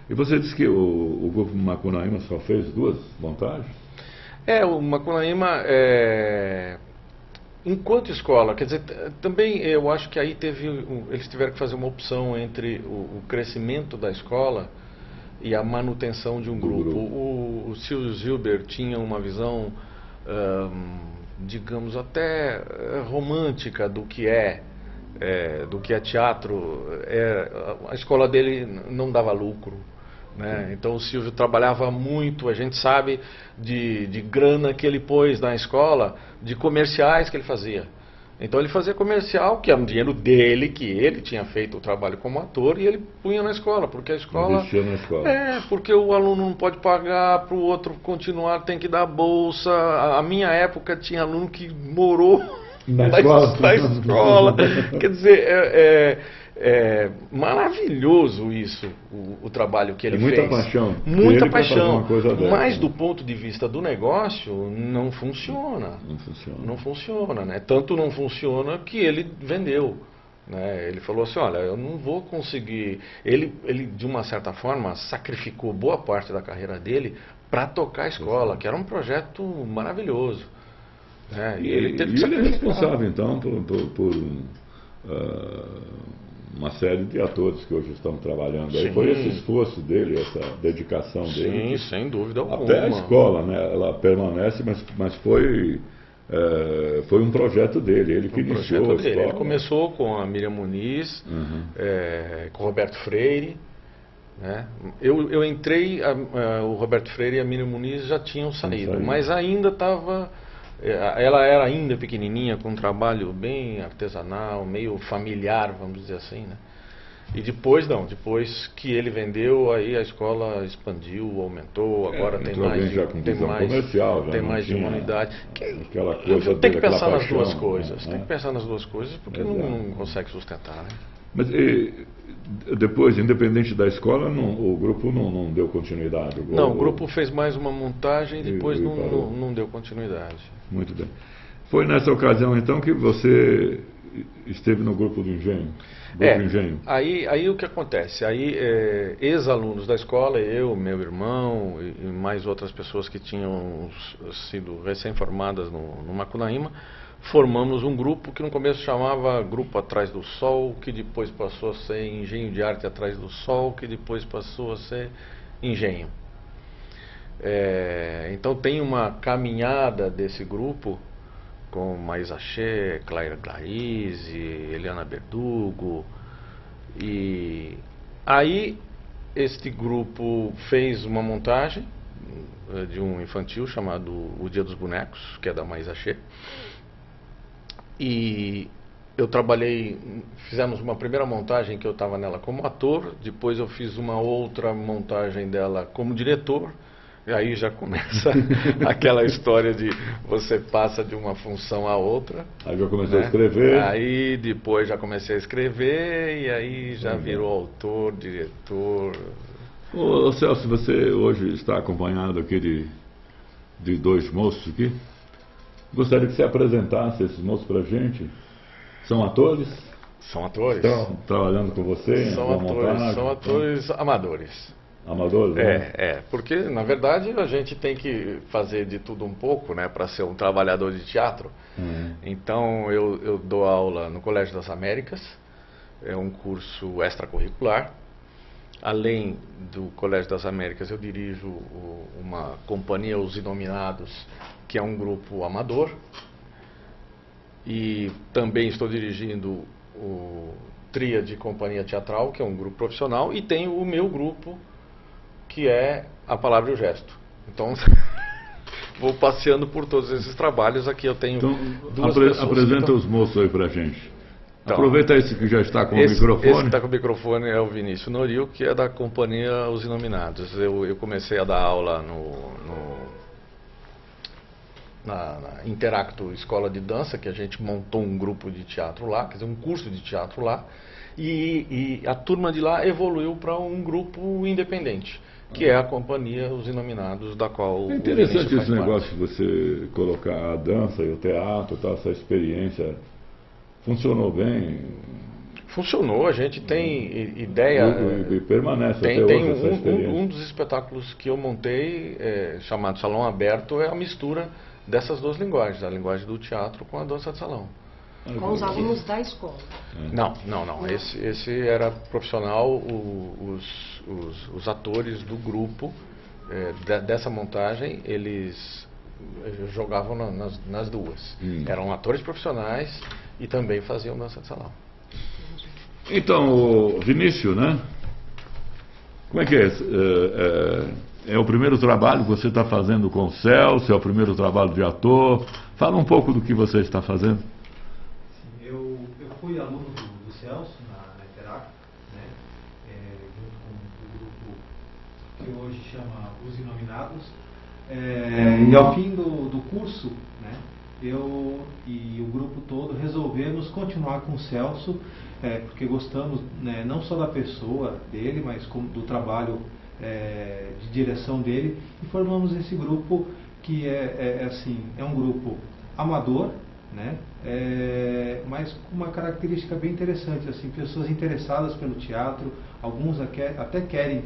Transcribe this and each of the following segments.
E você disse que o grupo Macunaíma só fez 2 montagens? O Macunaíma, enquanto escola, quer dizer, também eu acho que aí eles tiveram que fazer uma opção entre o crescimento da escola e a manutenção de um grupo. O Silvio Zilber tinha uma visão, digamos, até romântica do que é teatro. A escola dele não dava lucro, né? Então o Silvio trabalhava muito, a gente sabe de grana que ele pôs na escola, de comerciais que ele fazia. Então ele fazia comercial, que era um dinheiro dele, que ele tinha feito o trabalho como ator, e ele punha na escola, porque a escola... Investia na escola. Porque o aluno não pode pagar, para o outro continuar tem que dar bolsa. A minha época tinha aluno que morou na escola. Quer dizer, é maravilhoso isso, o trabalho que ele fez. Muita paixão. Muita paixão. Mas do ponto de vista do negócio, não funciona. Não funciona, né? Tanto não funciona que ele vendeu. Né? Ele falou assim, olha, eu não vou conseguir... Ele, de uma certa forma, sacrificou boa parte da carreira dele para tocar a escola, que era um projeto maravilhoso. E ele é responsável, então, por uma série de atores que hoje estão trabalhando aí. Foi esse esforço dele, essa dedicação dele. Sim, sem dúvida alguma. Até a escola, né? Ela permanece, mas foi um projeto dele. Ele que iniciou a escola. Ele começou com a Miriam Muniz, com o Roberto Freire. Né? Eu entrei, o Roberto Freire e a Miriam Muniz já tinham saído, mas ainda estava... Ela era ainda pequenininha, com um trabalho bem artesanal, meio familiar, vamos dizer assim, né? E depois que ele vendeu, aí a escola expandiu, aumentou, agora tem mais de uma unidade. Tem que pensar nas duas coisas, tem que pensar nas duas coisas, porque não consegue sustentar, né? Mas depois, independente da escola, o grupo não deu continuidade? Não, o grupo fez mais uma montagem e depois não deu continuidade. Muito bem. Foi nessa ocasião, então, que você esteve no grupo do Engenho? Engenho. Aí o que acontece? Aí, ex-alunos da escola, eu, meu irmão e mais outras pessoas que tinham sido recém-formadas no Macunaíma, formamos um grupo que no começo chamava Grupo Atrás do Sol, que depois passou a ser Engenho de Arte Atrás do Sol, que depois passou a ser Engenho. Então tem uma caminhada desse grupo com Maísa Che, Clara Clarice, Eliana Berdugo. E aí este grupo fez uma montagem de um infantil chamado O Dia dos Bonecos, que é da Maísa Che. E eu fizemos uma primeira montagem que eu estava nela como ator, depois eu fiz uma outra montagem dela como diretor, e aí já começa aquela história de você passa de uma função a outra. Aí já começou a escrever. Aí depois já comecei a escrever, e aí já virou autor, diretor. Ô Celso, você hoje está acompanhado aqui de 2 moços aqui. Gostaria que você apresentasse esses moços para a gente. São atores? São atores. Estão trabalhando com você? São atores amadores. Amadores? Porque na verdade a gente tem que fazer de tudo um pouco, né, para ser um trabalhador de teatro. Então eu dou aula no Colégio das Américas, é um curso extracurricular. Além do Colégio das Américas, eu dirijo uma companhia, Os Inominados, que é um grupo amador. E também estou dirigindo o Tríade Companhia Teatral, que é um grupo profissional. E tenho o meu grupo, que é A Palavra e o Gesto. Então, vou passeando por todos esses trabalhos. Aqui eu tenho duas pessoas. Apresenta os moços aí pra gente. Então, aproveita esse que já está com o microfone. Esse que está com o microfone é o Vinícius Noril, que é da companhia Os Inominados. Eu comecei a dar aula na Interacto Escola de Dança, que a gente montou um grupo de teatro lá, quer dizer, um curso de teatro lá, e a turma de lá evoluiu para um grupo independente, que é a companhia Os Inominados, da qual... É interessante esse negócio de você colocar a dança e o teatro, essa experiência. Funcionou bem? Funcionou, a gente tem ideia... E permanece tem, até tem hoje essa experiência. um dos espetáculos que eu montei, chamado Salão Aberto, é a mistura dessas duas linguagens, a linguagem do teatro com a dança de salão. Com os alunos da escola. Não. Esse era profissional, os atores do grupo dessa montagem, eles jogavam nas duas. Eram atores profissionais e também faziam dança de salão. Então, o Vinícius, né? Como é que é? É o primeiro trabalho que você está fazendo com o Celso? É o primeiro trabalho de ator? Fala um pouco do que você está fazendo. Sim, eu fui aluno do Celso na Interact, né? Junto com o grupo que hoje chama Os Inominados. E ao fim do curso, né, eu e o grupo todo resolvemos continuar com o Celso, porque gostamos, né, não só da pessoa dele, mas do trabalho de direção dele, e formamos esse grupo que é um grupo amador, né, mas com uma característica bem interessante, assim, pessoas interessadas pelo teatro, alguns até querem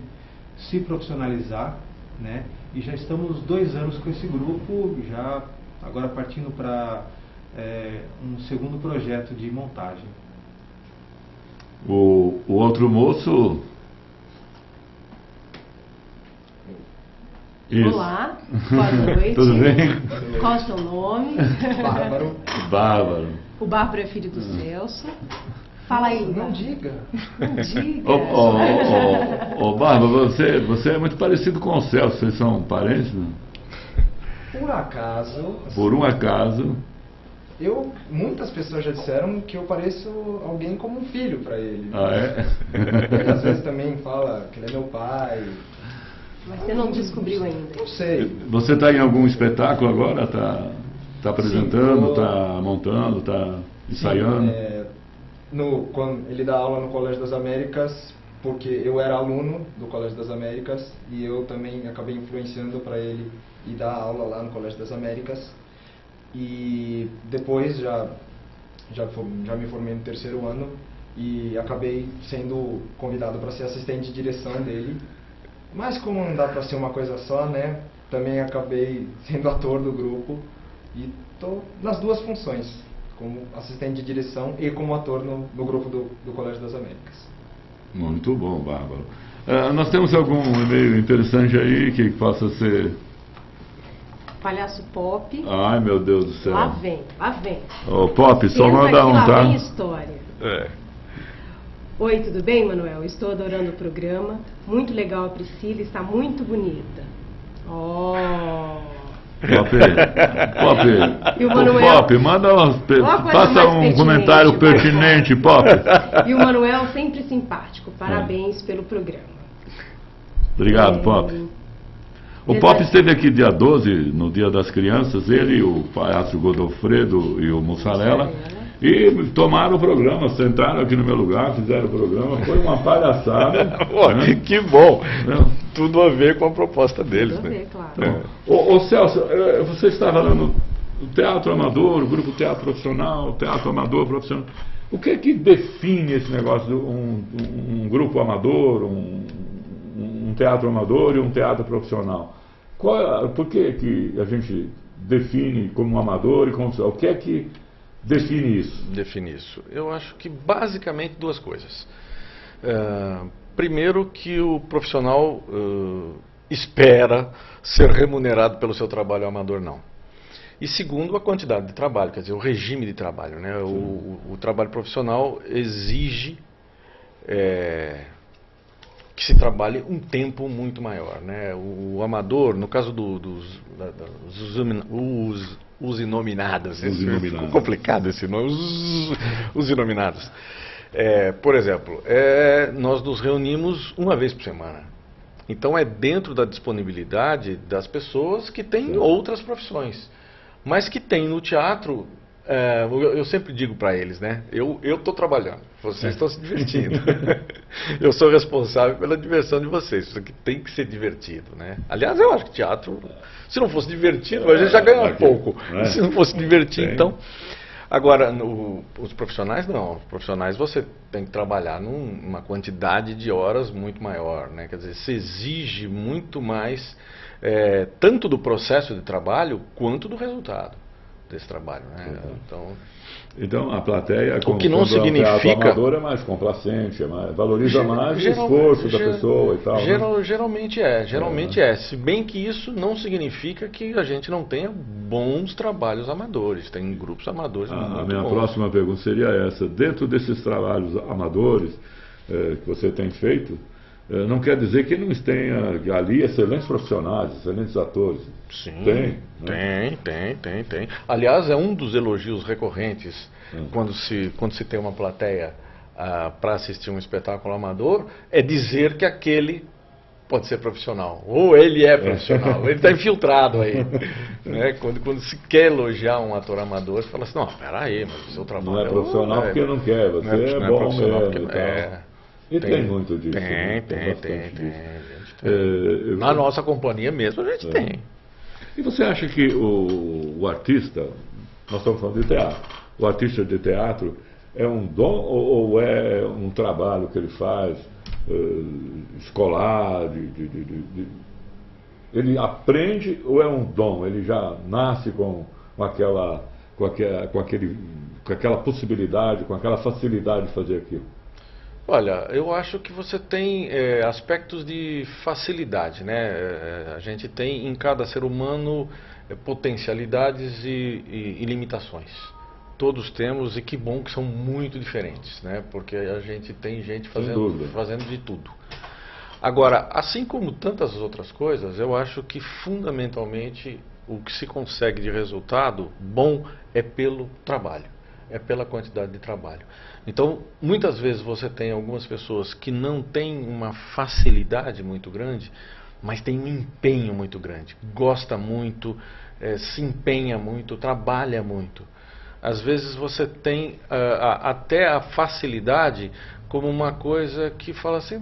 se profissionalizar, né, e já estamos 2 anos com esse grupo, já agora partindo para um segundo projeto de montagem. O outro moço... Isso. Olá, boa noite. Tudo bem? Qual é o seu nome? Bárbaro. Bárbaro. O Bárbaro é filho do Celso. Fala aí. Não diga. Não diga. Ô, Bárbaro, você é muito parecido com o Celso. Vocês são parentes, não? Por acaso... Por um acaso... Muitas pessoas já disseram que eu pareço alguém como um filho para ele. Ah, é? Ele às vezes também fala que ele é meu pai. Mas você não descobriu ainda. Não sei. Você está em algum espetáculo agora? Está apresentando, Sim, está montando, está ensaiando? Quando ele dá aula no Colégio das Américas, porque eu era aluno do Colégio das Américas e eu também acabei influenciando para ele ir dar aula lá no Colégio das Américas. E depois já me formei no 3º ano e acabei sendo convidado para ser assistente de direção dele. Mas como não dá para ser uma coisa só, né? Também acabei sendo ator do grupo e estou nas duas funções, como assistente de direção e como ator no grupo do Colégio das Américas. Muito bom, Bárbaro. Nós temos algum e-mail interessante aí que possa ser... Palhaço Pop. Ai, meu Deus do céu. Lá vem. Ô, Pop, só Pensa manda que um, lá tá? vem história. Oi, tudo bem, Manuel? Estou adorando o programa. Muito legal a Priscila, está muito bonita. Oh! Pop, E o Manuel? Pop, manda faça mais um comentário pertinente, Pop. E o Manuel sempre simpático. Parabéns pelo programa. Obrigado, Pop. O Pop esteve aqui dia 12, no Dia das Crianças, ele, o palhaço Godofredo e o Mussarela, e tomaram o programa, sentaram aqui no meu lugar, fizeram o programa, foi uma palhaçada. Né? Que bom! Tudo a ver com a proposta deles. Tudo a ver, né? claro. Ô Celso, você está falando do teatro amador, o grupo teatro profissional, teatro amador profissional. O que é que define esse negócio de um grupo amador, um teatro amador e um teatro profissional? Por que a gente define como um amador e como... O que é que define isso? Define isso. Eu acho que basicamente 2 coisas. Primeiro, que o profissional espera ser remunerado pelo seu trabalho, o amador não. E segundo, a quantidade de trabalho, quer dizer, o regime de trabalho, né? O trabalho profissional exige que se trabalhe um tempo muito maior, né? O amador, no caso os inominados, ficou complicado esse nome, os inominados. Por exemplo, nós nos reunimos uma vez por semana. Então é dentro da disponibilidade das pessoas que têm outras profissões, mas que tem no teatro. Eu sempre digo para eles, né? Eu estou trabalhando, vocês estão se divertindo. Eu sou responsável pela diversão de vocês. Isso aqui tem que ser divertido, né? Aliás, eu acho que teatro, se não fosse divertido, a gente já ganha pouco. Se não fosse divertido, então... Agora, os profissionais não. Os profissionais você tem que trabalhar numa quantidade de horas muito maior, né? Quer dizer, se exige muito mais, tanto do processo de trabalho quanto do resultado desse trabalho, né? Então a plateia, o que não quando significa, é um teatro amador, é mais complacente, valoriza mais o esforço da pessoa e tal. Geralmente é. Se bem que isso não significa que a gente não tenha bons trabalhos amadores. Tem grupos amadores muito bons. A minha próxima pergunta seria essa. Dentro desses trabalhos amadores que você tem feito, não quer dizer que não tenha ali excelentes profissionais, excelentes atores. Sim, tem, né? Tem. Aliás, é um dos elogios recorrentes quando se tem uma plateia para assistir um espetáculo amador, é dizer que aquele pode ser profissional, ou ele é profissional, ele está infiltrado aí. Né? Quando se quer elogiar um ator amador, você fala assim, não, peraí, mas o seu trabalho... Não é profissional porque não quer, você é bom mesmo. E tem muito disso. Tem. Na nossa companhia mesmo a gente tem. E você acha que o artista, nós estamos falando de teatro, o artista de teatro é um dom ou é um trabalho que ele faz escolar, ele aprende ou é um dom? Ele já nasce com aquela possibilidade, com aquela facilidade de fazer aquilo? Olha, eu acho que você tem aspectos de facilidade, né? A gente tem em cada ser humano potencialidades e limitações. Todos temos, e que bom que são muito diferentes, né? Porque a gente tem gente fazendo de tudo. Agora, assim como tantas outras coisas, eu acho que fundamentalmente o que se consegue de resultado bom é pelo trabalho. É pela quantidade de trabalho. Então, muitas vezes você tem algumas pessoas que não têm uma facilidade muito grande, mas tem um empenho muito grande. Gosta muito, se empenha muito, trabalha muito. Às vezes você tem até a facilidade como uma coisa que fala assim,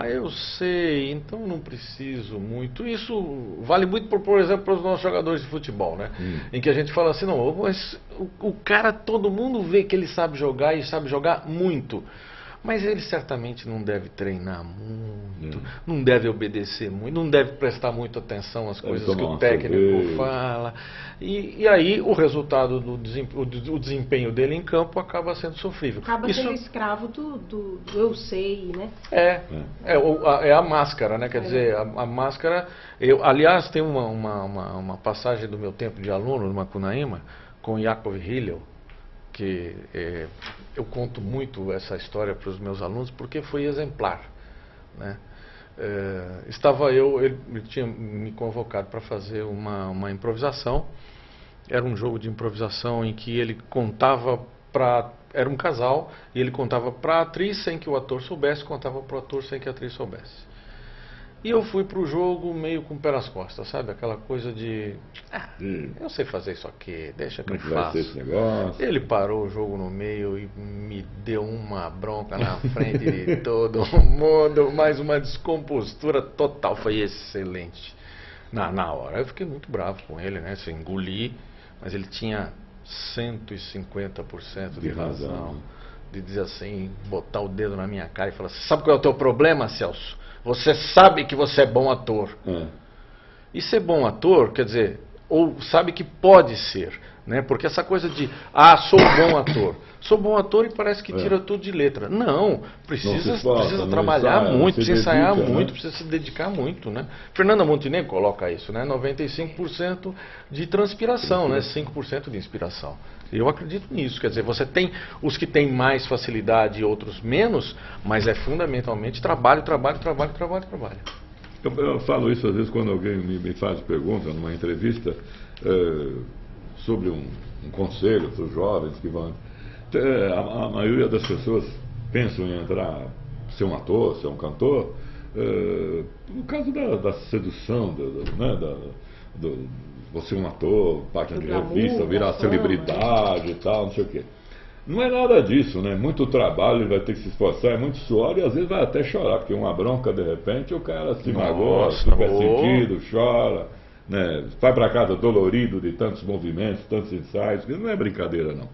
eu sei, então não preciso muito. Isso vale muito, por exemplo, para os nossos jogadores de futebol, né? Em que a gente fala assim, não, mas o cara, todo mundo vê que ele sabe jogar e sabe jogar muito. Mas ele certamente não deve treinar muito, não deve obedecer muito, não deve prestar muita atenção às coisas que o técnico fala. E aí o resultado o desempenho dele em campo acaba sendo sofrível. Acaba sendo escravo do eu sei, né? É a máscara, né? Quer dizer, a máscara... aliás, tem uma passagem do meu tempo de aluno, no Macunaíma, com Yakov Hillel, que eu conto muito essa história para os meus alunos porque foi exemplar, né? Ele tinha me convocado para fazer uma improvisação. Era um jogo de improvisação em que ele contava era um casal e ele contava para a atriz sem que o ator soubesse, contava para o ator sem que a atriz soubesse. E eu fui para o jogo meio com o pé nas costas, sabe? Aquela coisa de... eu sei fazer isso aqui, deixa que eu faço. Esse negócio? Ele parou o jogo no meio e me deu uma bronca na frente de todo mundo, mais uma descompostura total. Foi excelente. Na hora eu fiquei muito bravo com ele, né? Se engoli, mas ele tinha 150% de razão. De dizer assim, botar o dedo na minha cara e falar, sabe qual é o teu problema, Celso? Você sabe que você é bom ator. E ser bom ator, quer dizer, ou sabe que pode ser, né? Porque essa coisa de, sou bom ator. Sou bom ator e parece que tira tudo de letra. Não, precisa trabalhar muito, precisa ensaiar muito, precisa se dedicar muito, né? Fernanda Montenegro coloca isso, né? 95% de transpiração, né? 5% de inspiração. Eu acredito nisso, quer dizer, você tem os que têm mais facilidade e outros menos, mas é fundamentalmente trabalho. Eu falo isso às vezes quando alguém me faz pergunta numa entrevista sobre um conselho para os jovens que vão... A maioria das pessoas pensam em entrar, ser um ator, ser um cantor, no caso da sedução, você um ator, página de revista, virar celebridade e tal, não sei o quê. Não é nada disso, né? Muito trabalho, ele vai ter que se esforçar, é muito suor e às vezes vai até chorar, porque uma bronca de repente o cara se magoa, fica sentido, chora, né? Vai para casa dolorido de tantos movimentos, tantos ensaios, não é brincadeira não.